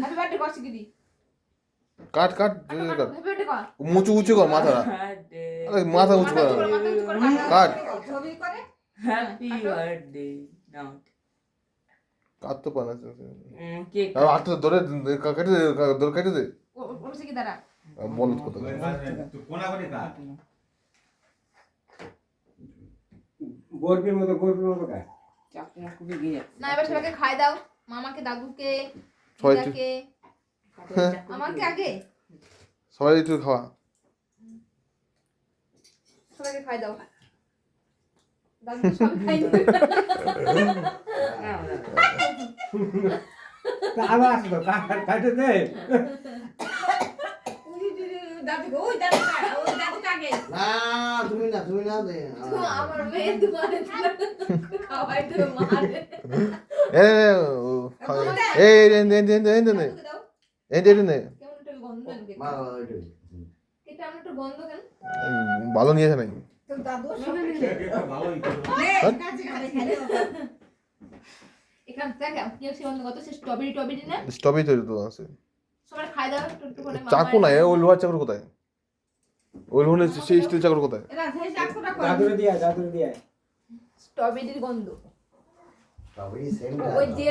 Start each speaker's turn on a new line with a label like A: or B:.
A: happy birthday করছি কি দি
B: কাট কাট
A: happy birthday কর
B: উঁচু উঁচু কর মাথা আরে মাথা উঁচু কর কাট
A: ছবি করে
C: হ্যাপি বার্থডে নাও
B: কাট তো পানা
C: কেক
B: আর হাত ধরে কেটে দে ধরে কেটে দে
A: ওর সে কি দাঁড়া
B: বল কত
D: তুই কোনা করে কাট
E: গর্বের মতো কাজ
C: চাকু মাকু ভেঙে যাচ্ছে
A: না এবার সবাইকে খাই দাও মামাকে দাদুকে
B: সবাই
A: দিদাকে আমাকে আগে
B: সবাই একটু খাওয়া
A: সবাইকে খাই দাও দাদু সব খাই
E: আবার আসতো কাটে দে
A: দাদু ওই দাদু ওই দাদু কাগে
F: না তুমি না দে
A: আমার মেয়ে তোমারে খাওয়াই তো মারে
B: এই এই
A: কেমন একটা গন্ধ লাগে
F: মা ওইটা
A: এটা আমার একটু গন্ধ কেন
B: ভালো নিয়েছে নাকি
A: তো দাদু
D: ভালোই
A: এখান থেকে কি আছে বন্ধ কত সে স্ট্রবেরি না
B: স্টপই তৈরি তো আছে
A: সবাই খাই দাও একটু একটু করে
B: চাকু নাই ওই লোহার চাকু কোথায় ওই লোহার সেই স্টিল চাকু কোথায়
A: এরা সেই চাকুটা করে
E: দাদুরে দিয়া
A: স্ট্রবেরির গন্ধ
F: সবই সেম
A: ওই জেল